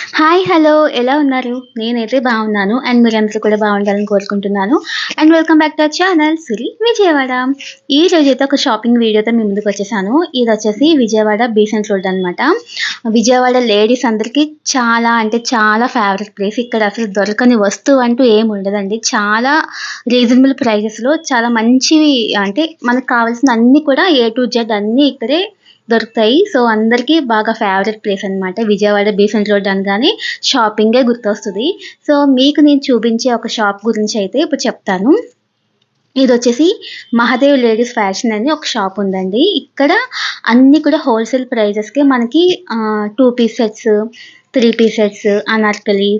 Hi! Hello! ఎలా ఉన్నారు? నేనైతే బాగున్నాను. అండ్ మీరందరూ కూడా బాగుండాలని కోరుకుంటున్నాను. And welcome back to our channel Siri Vijayawada. ఈ రోజైతే ఒక షాపింగ్ వీడియోతో మీ ముందుకొచ్చేసాను. ఇదొచ్చేసి విజయవాడ బీసెంట్ రోడ్ అనమాట. విజయవాడ లేడీస్ అందరికీ చాలా అంటే చాలా ఫేవరెట్ ప్లేస్. ఇక్కడ అసలు దొరకని వస్తువు అంటూ ఏమి ఉండదండి. చాలా రీజనబుల్ ప్రైజెస్‌లో చాలా మంచివి అంటే మనకు కావాల్సిన అన్నీ కూడా ఏ టు జెడ్ అన్నీ ఇక్కడే దొరుకుతాయి. సో, అందరికీ బాగా ఫేవరెట్ ప్లేస్ అనమాట. విజయవాడ బీసెంట్ రోడ్ అనగానే షాపింగే గుర్తొస్తది. సో, మీకు నేను చూపించే ఒక షాప్ గురించయితే ఇప్పుడు చెప్తాను. ఇదొచ్చేసి మహాదేవ్ లేడీస్ ఫ్యాషన్ అని ఒక షాప్ ఉందండి. ఇక్కడ అన్నీ కూడా హోల్‌సేల్ ప్రైజెస్‌కే మనకి 2 piece sets, 3 piece sets, anarkali,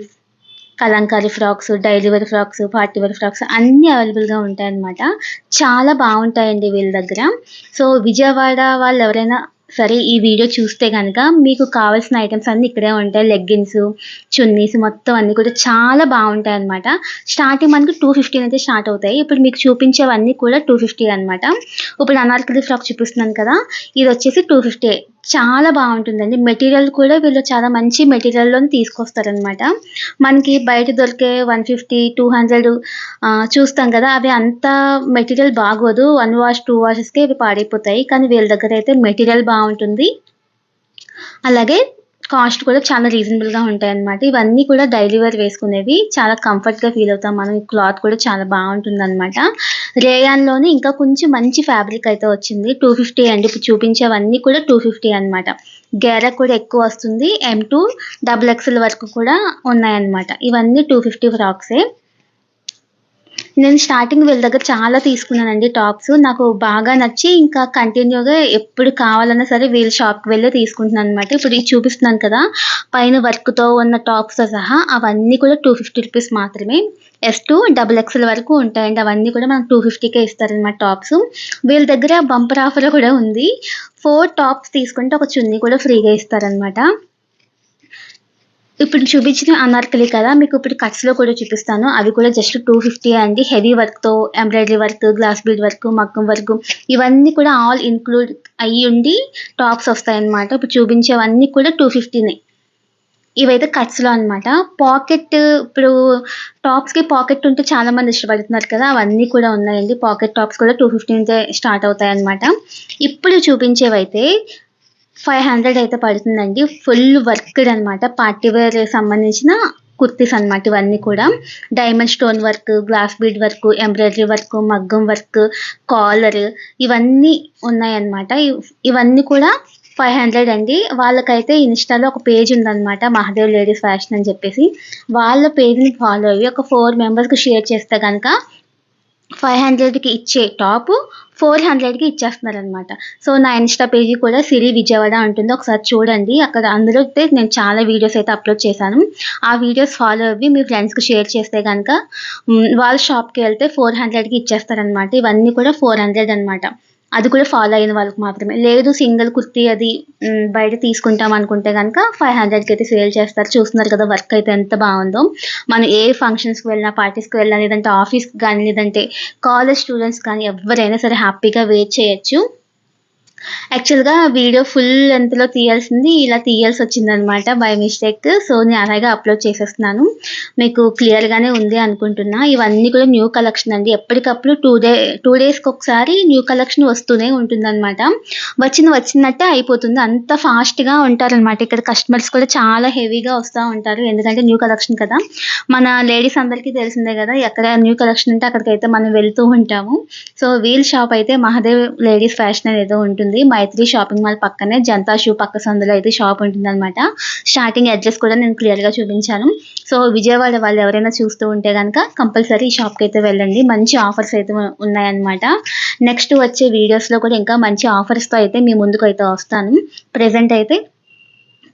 kalamkari frocks, daily wear frocks, party wear frocks అన్నీ అవైలబుల్‌గా ఉంటాయన్నమాట. చాలా బావుంటాయండి వీళ్ళ దగ్గర. సో, విజయవాడ వాళ్ళెవరైనా సరే ఈ వీడియో చూస్తే గనక మీకు కావాల్సిన ఐటెమ్స్ అన్నీ ఇక్కడే ఉంటాయి. లెగ్గిన్స్, చున్నీస్ మొత్తం అన్నీ కూడా చాలా బావుంటాయన్నమాట. స్టార్టింగ్ మనకు 250 నుంచి స్టార్ట్ అవుతాయి. ఇప్పుడు మీకు చూపించేవన్నీ కూడా 250 అనమాట. ఇప్పుడు అనార్కలి ఫ్రాక్ చూపిస్తున్నాను కదా! ఇదొచ్చేసి 250 చాలా బావుంటుందండి. మెటీరియల్ కూడా వీళ్ళు చాలా మంచి మెటీరియల్‌లోనే తీసుకొస్తారనమాట. మనకి బయట దొరికే 150, 200 చూస్తాం కదా! అవి అంత మెటీరియల్ బాగోదు. 1 వాష్, 2 వాషెస్‌కే ఇవి పాడైపోతాయి. కానీ వీళ్ళ దగ్గరైతే మెటీరియల్ బావుంటుంది. అలాగే కాస్ట్ కూడా చాలా రీజనబుల్‌గా ఉంటాయన్నమాట. ఇవన్నీ కూడా డైలీ వేర్ వేసుకునేవి. చాలా కంఫర్ట్‌గా ఫీల్ అవుతాం మనం. ఈ క్లాత్ కూడా చాలా బావుంటుందన్నమాట. రేయాన్‌లోనే ఇంకా కొంచెం మంచి ఫ్యాబ్రిక్ అయితే వచ్చింది. 250 అండి. ఇప్పుడు చూపించేవన్నీ కూడా 250 అనమాట. గేరా కూడా ఎక్కువొస్తుంది. M2 డబుల్ ఎక్సెల్ వరకు కూడా ఉన్నాయన్నమాట. ఇవన్నీ 250 ఫ్రాక్సే. నేను స్టార్టింగ్ వీళ్ళ దగ్గర చాలా తీసుకున్నానండి టాప్స్. నాకు బాగా నచ్చి ఇంకా కంటిన్యూగా ఎప్పుడు కావాలన్నా సరే వీళ్ళ షాప్‌కి వెళ్ళే తీసుకుంటున్నాననమాట. ఇప్పుడు ఇది చూపిస్తున్నాను కదా! పైన వర్క్‌తో ఉన్న టాప్స్‌తో సహా అవన్నీ కూడా 250 రూపీస్ మాత్రమే. ఎస్2 డబుల్ ఎక్సెల్ వరకు ఉంటాయండి. అవన్నీ కూడా మనకు 250కే ఇస్తారనమాట టాప్స్. వీళ్ళ దగ్గర బంపర్ ఆఫర్ కూడా ఉంది. 4 టాప్స్ తీసుకుంటే ఒక చున్నీ కూడా ఫ్రీగా ఇస్తారనమాట. ఇప్పుడు చూపించిన అనార్కలి కదా! మీకు ఇప్పుడు కట్స్‌లో కూడా చూపిస్తాను. అవి కూడా జస్ట్ 250 అండి. హెవీ వర్క్‌తో embroidery work, glass bead work, మగ్గం వర్క్ ఇవన్నీ కూడా ఆల్ ఇన్‌క్లూడ్ అయ్యుండి టాప్స్ వస్తాయన్నమాట. ఇప్పుడు చూపించేవన్నీ కూడా 250నే. ఇవైతే కట్స్‌లో అనమాట. పాకెట్ ఇప్పుడు టాప్స్‌కి పాకెట్ ఉంటే చాలా మంది ఇష్టపడుతున్నారు కదా! అవన్నీ కూడా ఉన్నాయండి. పాకెట్ టాప్స్ కూడా 250 నుంచే స్టార్ట్ అవుతాయన్నమాట. ఇప్పుడు చూపించేవైతే 500 అయితే పడుతుందండి. ఫుల్ వర్క్‌డ్ అనమాట. పార్టీ వేర్ సంబంధించిన కుర్తీస్ అనమాట ఇవన్నీ కూడా. Diamond stone work, glass bead work, embroidery work, మగ్గం వర్క్, కాలర్ ఇవన్నీ ఉన్నాయన్నమాట. ఇవన్నీ కూడా 500 అండి. వాళ్ళకైతే ఇన్‌స్టాలో ఒక పేజ్ ఉందనమాట. మహాదేవ్ లేడీస్ ఫ్యాషన్ అని చెప్పేసి. వాళ్ళ పేజ్‌ని ఫాలో అయ్యి ఒక 4 మెంబర్స్‌కి షేర్ చేస్తే గనక 500కి ఇచ్చే టాపు 400కి ఇచ్చేస్తున్నారనమాట. సో, నా ఇన్‌స్టా పేజీ కూడా సిరి విజయవాడ ఉంటుంది. ఒకసారి చూడండి. అక్కడ అందులో అయితే నేను చాలా వీడియోస్ అయితే అప్‌లోడ్ చేశాను. ఆ వీడియోస్ ఫాలో అవ్వి మీ ఫ్రెండ్స్‌కి షేర్ చేస్తే గనక వాళ్ళ షాప్‌కి వెళ్తే 400కి ఇచ్చేస్తారనమాట. ఇవన్నీ కూడా 400 అనమాట. అది కూడా ఫాలో అయిన వాళ్ళకి మాత్రమే. లేదు సింగిల్ కుర్తీ అది బయట తీసుకుంటాం అనుకుంటే గనక 500కి అయితే సేల్ చేస్తారు. చూస్తున్నారు కదా! వర్క్ అయితే ఎంత బావుందో. మనం ఏ ఫంక్షన్స్‌కి వెళ్ళినా, పార్టీస్‌కి వెళ్ళినా, లేదంటే ఆఫీస్‌కి గానీ, లేదంటే కాలేజ్ స్టూడెంట్స్ కానీ ఎవ్వరైనా సరే హ్యాపీగా వేర్ చేయొచ్చు. యాక్చువల్‌గా వీడియో ఫుల్ లెంగ్త్‌లో తీయాల్సింది ఇలా తీయాల్సొచ్చిందనమాట బై మిస్టేక్. సో, నేను అలాగే అప్‌లోడ్ చేసేస్తున్నాను. మీకు క్లియర్‌గానే ఉంది అనుకుంటున్నా. ఇవన్నీ కూడా న్యూ కలెక్షన్ అండి. ఎప్పటికప్పుడు 2 డేస్‌కొకసారి న్యూ కలెక్షన్ వస్తూనే ఉంటుందనమాట. వచ్చినట్టే అయిపోతుంది. అంత ఫాస్ట్‌గా ఉంటారనమాట. ఇక్కడ కస్టమర్స్ కూడా చాలా హెవీగా వస్తా ఉంటారు. ఎందుకంటే న్యూ కలెక్షన్ కదా! మన లేడీస్ అందరికీ తెలిసిందే గదా! ఎక్కడ న్యూ కలెక్షన్ ఉంటే అక్కడికైతే మనం వెళ్తూ ఉంటాము. సో, వీళ్ళ షాప్ అయితే మహాదేవ్ లేడీస్ ఫ్యాషన్ అని ఏదో ఉంటుంది. మైత్రి షాపింగ్ మాల్ పక్కనే జనతా షూ పక్క సందులో అయితే షాప్ ఉంటుందనమాట. స్టార్టింగ్ అడ్రెస్ కూడా నేను క్లియర్‌గా చూపించాను. సో, విజయవాడ వాళ్ళు ఎవరైనా చూస్తూ ఉంటే గనక కంపల్సరీ ఈ షాప్‌కైతే వెళ్ళండి. మంచి ఆఫర్స్ అయితే ఉన్నాయన్నమాట. నెక్స్ట్ వచ్చే వీడియోస్‌లో కూడా ఇంకా మంచి ఆఫర్స్‌తో అయితే మీ ముందుకైతే వస్తాను. ప్రెజెంట్ అయితే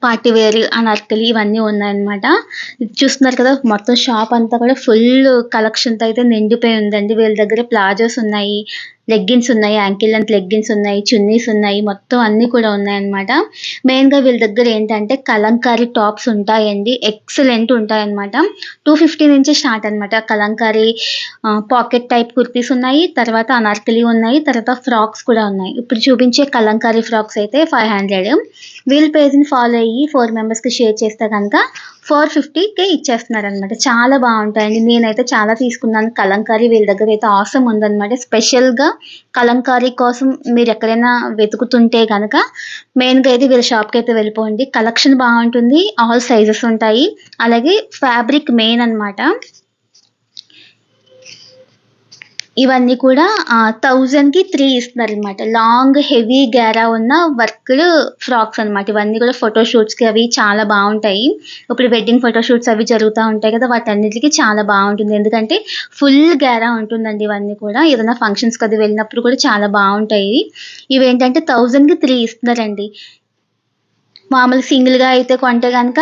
పార్టీ వేర్, అనార్కలి ఇవన్నీ ఉన్నాయన్నమాట. ఇది చూస్తున్నారు కదా! మొత్తం షాప్ అంతా కూడా ఫుల్ కలెక్షన్‌తో అయితే నిండిపోయి ఉందండి. వీళ్ళ దగ్గర ప్లాజోస్ ఉన్నాయి, లెగ్గిన్స్ ఉన్నాయి, యాంకిల్ లెంత్ లెగ్గిన్స్ ఉన్నాయి, చున్నీస్ ఉన్నాయి. మొత్తం అన్నీ కూడా ఉన్నాయన్నమాట. మెయిన్‌గా వీళ్ళ దగ్గర ఏంటంటే కలంకారీ టాప్స్ ఉంటాయండి. ఎక్సలెంట్ ఉంటాయన్నమాట. 250 నుంచి స్టార్ట్ అనమాట. కలంకారీ పాకెట్ టైప్ కుర్తీస్ ఉన్నాయి. తర్వాత అనార్కలి ఉన్నాయి. తర్వాత ఫ్రాక్స్ కూడా ఉన్నాయి. ఇప్పుడు చూపించే కలంకారీ ఫ్రాక్స్ అయితే 500. వీళ్ళ పేజ్‌ని ఫాలో అయ్యి 4 మెంబర్స్‌కి షేర్ చేస్తే గనక 450కే ఇచ్చేస్తున్నారనమాట. చాలా బావుంటాయండి. నేనైతే చాలా తీసుకున్నాను. కలంకారీ వీళ్ళ దగ్గర అయితే ఆసమ్ ఉందనమాట. స్పెషల్‌గా కలంకారీ కోసం మీరెక్కడైనా వెతుకుతుంటే గనక మెయిన్‌గా అయితే వీళ్ళ షాప్‌కైతే వెళ్ళిపోండి. కలెక్షన్ బావుంటుంది. ఆల్ సైజెస్ ఉంటాయి. అలాగే ఫ్యాబ్రిక్ మెయిన్ అనమాట. ఇవన్నీ కూడా 1000కి 3 ఇస్తున్నారనమాట. లాంగ్ హెవీ గేరా ఉన్న వర్క్‌డ్ ఫ్రాక్స్ అనమాట. ఇవన్నీ కూడా ఫోటో షూట్స్‌కి అవి చాలా బావుంటాయి. ఇప్పుడు వెడ్డింగ్ ఫోటో షూట్స్ అవి జరుగుతా ఉంటాయి కదా! వాటన్నిటికి చాలా బావుంటుంది. ఎందుకంటే ఫుల్ గేరా ఉంటుందండి ఇవన్నీ కూడా. ఏదైనా ఫంక్షన్స్‌కి అది వెళ్ళినప్పుడు కూడా చాలా బావుంటాయి. ఇవేంటంటే 1000కి 3 ఇస్తున్నారండి. మామూలు సింగిల్‌గా అయితే కొంటే గనక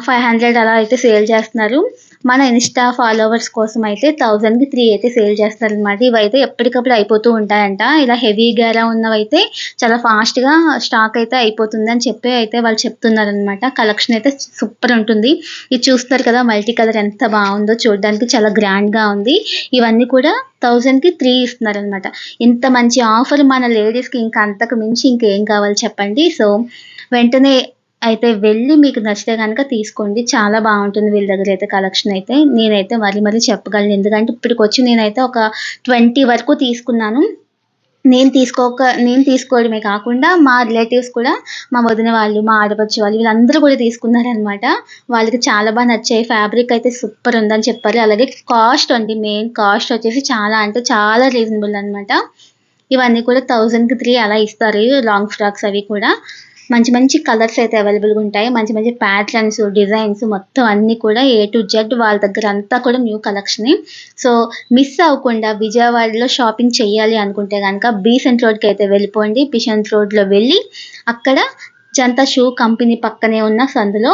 500 అలా అయితే సేల్ చేస్తున్నారు. మన ఇన్‌స్టా ఫాలోవర్స్ కోసం అయితే 1000కి 3 అయితే సేల్ చేస్తారనమాట. ఇవైతే ఎప్పటికప్పుడు అయిపోతూ ఉంటాయంట. ఇలా హెవీ గేరా ఉన్నవైతే చాలా ఫాస్ట్‌గా స్టాక్ అయితే అయిపోతుందని చెప్పి అయితే వాళ్ళు చెప్తున్నారనమాట. కలెక్షన్ అయితే సూపర్ ఉంటుంది. ఇది చూస్తున్నారు కదా! మల్టీ కలర్ ఎంత బావుందో చూడడానికి చాలా గ్రాండ్‌గా ఉంది. ఇవన్నీ కూడా 1000కి 3 ఇస్తున్నారనమాట. ఇంత మంచి ఆఫర్ మన లేడీస్‌కి ఇంక అంతకు మించి ఇంకేం కావాలి చెప్పండి. సో, వెంటనే అయితే వెళ్ళి మీకు నచ్చితే గనక తీసుకోండి. చాలా బావుంటుంది వీళ్ళ దగ్గరైతే కలెక్షన్ అయితే. నేనైతే మరీ మరీ చెప్పగలను. ఎందుకంటే ఇప్పటికొచ్చి నేనైతే ఒక 20 వరకు తీసుకున్నాను. నేను తీసుకోవడమే కాకుండా మా రిలేటివ్స్ కూడా మా వదిన వాళ్ళు, మా ఆడపడుచు వాళ్ళు వీళ్ళందరూ కూడా తీసుకున్నారనమాట. వాళ్ళకి చాలా నచ్చాయి. ఫ్యాబ్రిక్ అయితే సూపర్ ఉందని చెప్పారు. అలాగే కాస్ట్ అండి మెయిన్ కాస్ట్ వచ్చేసి చాలా అంటే చాలా రీజనబుల్ అనమాట. ఇవన్నీ కూడా 1000కి 3 అలా ఇస్తారు. లాంగ్ ఫ్రాక్స్ అవి కూడా. మంచి మంచి కలర్స్ అయితే అవైలబుల్‌గా ఉంటాయి. మంచి మంచి ప్యాటర్న్స్, డిజైన్స్ మొత్తం అన్నీ కూడా ఏ టు జెడ్ వాళ్ళ దగ్గర అంతా కూడా న్యూ కలెక్షనే. సో, మిస్ అవ్వకుండా విజయవాడలో షాపింగ్ చేయాలి అనుకుంటే గనక బీసెంట్ రోడ్‌కైతే వెళ్ళిపోండి. బీసెంట్ రోడ్‌లో వెళ్ళి అక్కడ జనతా షూ కంపెనీ పక్కనే ఉన్న సందులో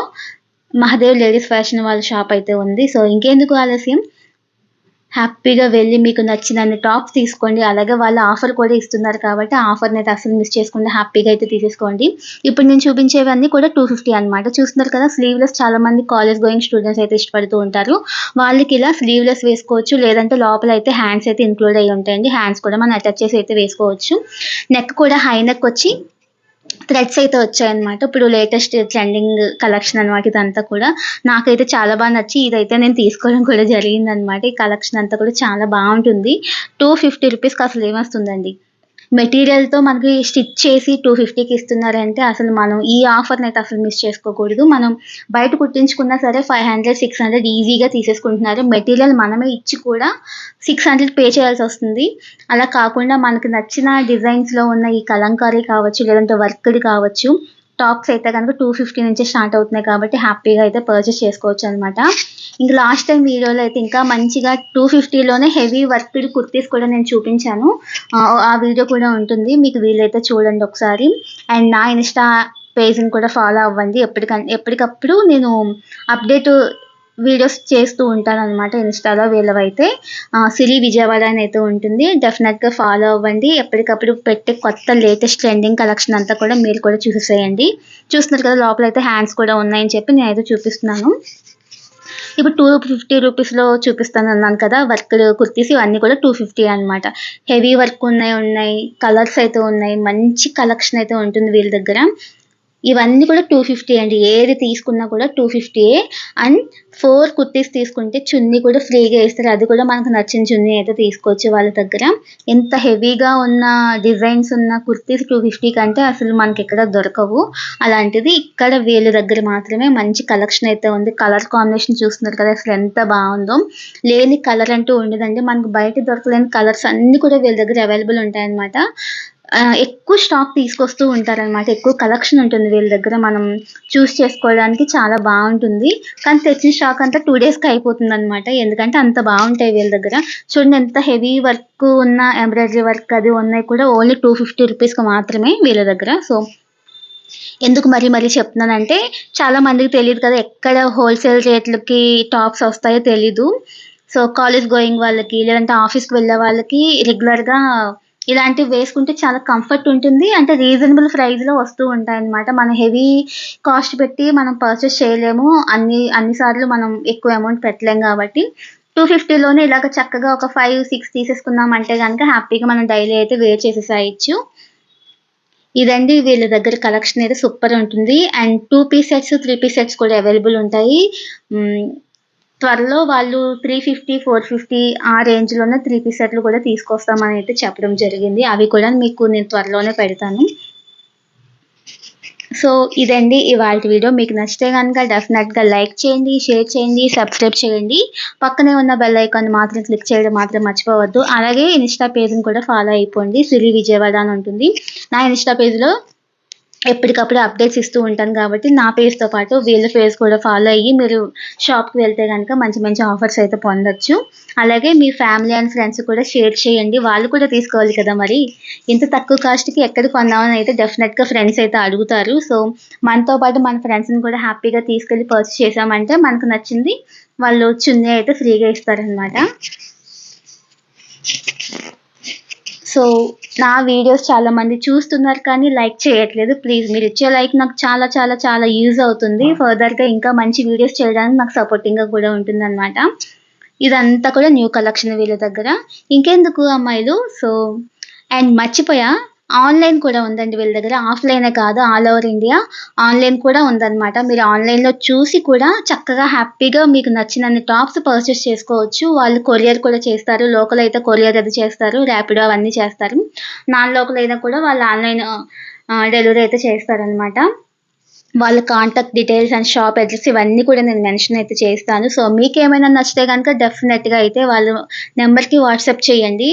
మహాదేవ్ లేడీస్ ఫ్యాషన్ వాళ్ళ షాప్ అయితే ఉంది. సో, ఇంకెందుకు ఆలస్యం హ్యాపీగా వెళ్ళి మీకు నచ్చినన్ని టాప్స్ తీసుకోండి. అలాగే వాళ్ళు ఆఫర్ కూడా ఇస్తున్నారు కాబట్టి, ఆ ఆఫర్‌నైతే అస్సలు మిస్ చేసుకుండా హ్యాపీగా అయితే తీసేసుకోండి. ఇప్పుడు నేను చూపించేవన్నీ కూడా 250 అనమాట. చూస్తున్నారు కదా! స్లీవ్‌లెస్ చాలా మంది కాలేజ్ గోయింగ్ స్టూడెంట్స్ అయితే ఇష్టపడుతూ ఉంటారు. వాళ్ళకి ఇలా స్లీవ్‌లెస్ వేసుకోవచ్చు. లేదంటే లోపల అయితే హ్యాండ్స్ అయితే ఇంక్లూడ్ అయ్యి ఉంటాయండి. హ్యాండ్స్ కూడా మనం అటాచ్ చేసి అయితే వేసుకోవచ్చు. నెక్ కూడా హై నెక్ వచ్చి థ్రెడ్స్ అయితే వచ్చాయన్నమాట. ఇప్పుడు లేటెస్ట్ ట్రెండింగ్ కలెక్షన్ అనమాట ఇదంతా కూడా. నాకైతే చాలా నచ్చి ఇదైతే నేను తీసుకోవడం కూడా జరిగిందనమాట. ఈ కలెక్షన్ అంతా కూడా చాలా బావుంటుంది. 250 రూపీస్‌కి అసలు ఏమొస్తుందండి. మెటీరియల్‌తో మనకి స్టిచ్ చేసి 250కి ఇస్తున్నారంటే అసలు మనం ఈ ఆఫర్‌నైతే అసలు మిస్ చేసుకోకూడదు. మనం బయట కుట్టించుకున్నా సరే 500, 600 ఈజీగా తీసేసుకుంటున్నారు. మెటీరియల్ మనమే ఇచ్చి కూడా 600 పే చేయాల్సొస్తుంది. అలా కాకుండా మనకు నచ్చిన డిజైన్స్‌లో ఉన్న ఈ కలంకారీ కావచ్చు, లేదంటే వర్క్‌డ్ కావచ్చు, టాప్స్ అయితే గనుక 250 నుంచే స్టార్ట్ అవుతున్నాయి కాబట్టి హ్యాపీగా అయితే పర్చేస్ చేసుకోవచ్చనమాట. ఇంక లాస్ట్ టైమ్ వీడియోలో అయితే ఇంకా మంచిగా 250లోనే హెవీ వర్క్‌డ్ కుర్తీస్ కూడా నేను చూపించాను. ఆ వీడియో కూడా ఉంటుంది. మీకు వీలైతే చూడండి ఒకసారి. అండ్ నా ఇన్‌స్టా పేజ్‌ని కూడా ఫాలో అవ్వండి. ఎప్పటికప్పుడు నేను అప్డేట్ వీడియోస్ చేస్తూ ఉంటాననమాట ఇన్‌స్టాలో వీళ్ళవైతే. సిరి విజయవాడ అని అయితే ఉంటుంది. డెఫినెట్‌గా ఫాలో అవ్వండి. ఎప్పటికప్పుడు పెట్టే కొత్త లేటెస్ట్ ట్రెండింగ్ కలెక్షన్ అంతా కూడా మీరు కూడా చూసేసేయండి. చూస్తున్నారు కదా! లోపలైతే హ్యాండ్స్ కూడా ఉన్నాయని చెప్పి నేనైతే చూపిస్తున్నాను. ఇప్పుడు 250 రూపీస్‌లో చూపిస్తానన్నాను కదా! వర్క్‌డ్ కుర్తీస్ ఇవన్నీ కూడా 250 అనమాట. హెవీ వర్క్ ఉన్నాయి. కలర్స్ అయితే ఉన్నాయి. మంచి కలెక్షన్ అయితే ఉంటుంది వీళ్ళ దగ్గర. ఇవన్నీ కూడా 250 అండి. ఏది తీసుకున్నా కూడా 250యే. అండ్ 4 కుర్తీస్ తీసుకుంటే చున్నీ కూడా ఫ్రీగా ఇస్తారు. అది కూడా మనకు నచ్చిన చున్నీ అయితే తీసుకోవచ్చు వాళ్ళ దగ్గర. ఎంత హెవీగా ఉన్న డిజైన్స్ ఉన్న కుర్తీస్ 250 కంటే అసలు మనకెక్కడ దొరకవు. అలాంటిది ఇక్కడ వీళ్ళ దగ్గర మాత్రమే మంచి కలెక్షన్ అయితే ఉంది. కలర్ కాంబినేషన్ చూస్తున్నారు కదా! అసలు ఎంత బావుందో. లేని కలర్ అంటూ ఉండదండి. మనకు బయట దొరకలేని కలర్స్ అన్నీ కూడా వీళ్ళ దగ్గర అవైలబుల్ ఉంటాయన్నమాట. ఎక్కువ స్టాక్ తీసుకొస్తూ ఉంటారనమాట. ఎక్కువ కలెక్షన్ ఉంటుంది వీళ్ళ దగ్గర. మనం చూజ్ చేసుకోవడానికి చాలా బావుంటుంది. కానీ తెచ్చిన స్టాక్ అంతా 2 డేస్‌కి అయిపోతుందనమాట. ఎందుకంటే అంత బావుంటాయి వీళ్ళ దగ్గర. చూడండి ఎంత హెవీ వర్క్ ఉన్న ఎంబ్రాయిడరీ వర్క్ అది ఉన్నాయి కూడా ఓన్లీ 250 రూపీస్‌కి మాత్రమే వీళ్ళ దగ్గర. సో, ఎందుకు మరీ చెప్తున్నానంటే చాలా మందికి తెలీదు కదా! ఎక్కడ హోల్‌సేల్ రేట్లకి టాప్స్ వస్తాయో తెలీదు. సో, కాలేజ్ గోయింగ్ వాళ్ళకి లేదంటే ఆఫీస్‌కి వెళ్ళే వాళ్ళకి రెగ్యులర్‌గా ఇలాంటివి వేసుకుంటే చాలా కంఫర్ట్ ఉంటుంది. అంటే రీజనబుల్ ప్రైస్‌లో వస్తూ ఉంటాయన్నమాట. మనం హెవీ కాస్ట్ పెట్టి మనం పర్చేస్ చేయలేము. అన్ని సార్లు మనం ఎక్కువ అమౌంట్ పెట్టలేం కాబట్టి 250లోనే ఇలాగ చక్కగా ఒక 5, 6 తీసేసుకున్నామంటే గనక హ్యాపీగా మనం డైలీ అయితే వేర్ చేసేసేయొచ్చు. ఇదండి వీళ్ళ దగ్గర కలెక్షన్ అయితే సూపర్ ఉంటుంది. And 2 piece sets, 3 piece sets కూడా అవైలబుల్ ఉంటాయి. త్వరలో వాళ్ళు 350, 450 ఆ రేంజ్‌లోనే 3 పీస్ సెట్లు కూడా తీసుకొస్తామని అయితే చెప్పడం జరిగింది. అవి కూడా మీకు నేను త్వరలోనే పెడతాను. సో ఇదండి ఇవాల్టి వీడియో. మీకు నచ్చితే గనుక డెఫినెట్‌గా లైక్ చేయండి, షేర్ చేయండి, సబ్స్క్రైబ్ చేయండి. పక్కనే ఉన్న బెల్ ఐకాన్ మాత్రం క్లిక్ చేయడం మాత్రం మర్చిపోవద్దు. అలాగే ఇన్‌స్టా పేజ్‌ని కూడా ఫాలో అయిపోండి. సిరి విజయవాడ అని ఉంటుంది. నా ఇన్‌స్టా పేజ్‌లో ఎప్పటికప్పుడు అప్డేట్స్ ఇస్తూ ఉంటాను కాబట్టి నా పేజ్‌తో పాటు వీళ్ళ పేజ్ కూడా ఫాలో అయ్యి మీరు షాప్‌కి వెళ్తే గనుక మంచి మంచి ఆఫర్స్ అయితే పొందొచ్చు. అలాగే మీ ఫ్యామిలీ అండ్ ఫ్రెండ్స్ కూడా షేర్ చేయండి. వాళ్ళు కూడా తీసుకోవాలి కదా మరి. ఇంత తక్కువ కాస్ట్‌కి ఎక్కడ కొన్నామని అయితే డెఫినెట్‌గా ఫ్రెండ్స్ అయితే అడుగుతారు. సో మనతో పాటు మన ఫ్రెండ్స్‌ని కూడా హ్యాపీగా తీసుకెళ్ళి పర్చేస్ చేశామంటే మనకు నచ్చింది వాళ్ళు చున్నీ అయితే ఫ్రీగా ఇస్తారనమాట. సో నా వీడియోస్ చాలామంది చూస్తున్నారు కానీ లైక్ చేయట్లేదు. ప్లీజ్ మీరిచ్చే లైక్ నాకు చాలా చాలా చాలా యూజ్ అవుతుంది. ఫర్దర్‌గా ఇంకా మంచి వీడియోస్ చేయడానికి నాకు సపోర్టింగ్‌గా కూడా ఉంటుందనమాట. ఇదంతా కూడా న్యూ కలెక్షన్ వీళ్ళ దగ్గర. ఇంకెందుకు అమ్మాయిలు సో అండ్ మర్చిపోయా ఆన్‌లైన్ కూడా ఉందండి వీళ్ళ దగ్గర. ఆఫ్‌లైనే కాదు ఆల్ ఓవర్ ఇండియా ఆన్‌లైన్ కూడా ఉందనమాట. మీరు ఆన్‌లైన్‌లో చూసి కూడా చక్కగా హ్యాపీగా మీకు నచ్చినన్ని టాప్స్ పర్చేస్ చేసుకోవచ్చు. వాళ్ళు కొరియర్ కూడా చేస్తారు. లోకల్ అయితే కొరియర్ అది చేస్తారు. ర్యాపిడో అవన్నీ చేస్తారు. నాన్ లోకల్ అయినా కూడా వాళ్ళు ఆన్‌లైన్ డెలివరీ అయితే చేస్తారనమాట. వాళ్ళ contact details and shop address ఇవన్నీ కూడా నేను మెన్షన్ అయితే చేస్తాను. సో మీకేమైనా నచ్చితే గనుక డెఫినెట్‌గా అయితే వాళ్ళ నంబర్‌కి వాట్సాప్ చేయండి.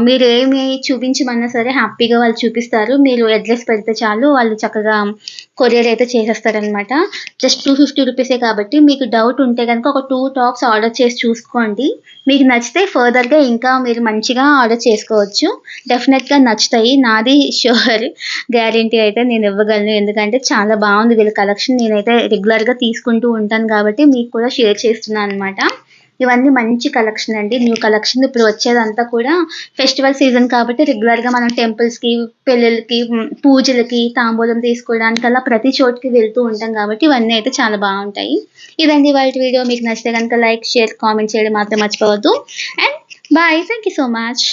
మీరేమి చూపించమన్నా సరే హ్యాపీగా వాళ్ళు చూపిస్తారు. మీరు అడ్రెస్ పెడితే చాలు వాళ్ళు చక్కగా కొరియర్ అయితే చేసేస్తారనమాట. జస్ట్ 250 రూపీసే కాబట్టి మీకు డౌట్ ఉంటే గనుక ఒక 2 టాప్స్ ఆర్డర్ చేసి చూసుకోండి. మీకు నచ్చితే ఫర్దర్‌గా ఇంకా మీరు మంచిగా ఆర్డర్ చేసుకోవచ్చు. డెఫినెట్‌గా నచ్చుతాయి. నాది ష్యూర్ గ్యారంటీ అయితే నేను ఇవ్వగలను. ఎందుకంటే చాలా బావుంది వీళ్ళ కలెక్షన్. నేనైతే రెగ్యులర్‌గా తీసుకుంటూ ఉంటాను కాబట్టి మీకు కూడా షేర్ చేస్తున్నాను అనమాట. ఇవన్నీ మంచి కలెక్షన్ అండి. న్యూ కలెక్షన్ ఇప్పుడు వచ్చేదంతా కూడా ఫెస్టివల్ సీజన్ కాబట్టి రెగ్యులర్‌గా మనం టెంపుల్స్‌కి, పెళ్ళిళ్ళకి, పూజలకి, తాంబూలం తీసుకోవడానికలా ప్రతి చోటుకి వెళ్తూ ఉంటాం కాబట్టి ఇవన్నీ అయితే చాలా బావుంటాయి. ఇదండి ఇవాల్టి వీడియో. మీకు నచ్చితే గనుక లైక్, షేర్, కామెంట్ చేయడం మాత్రం మర్చిపోవద్దు. And bye. Thank you so much.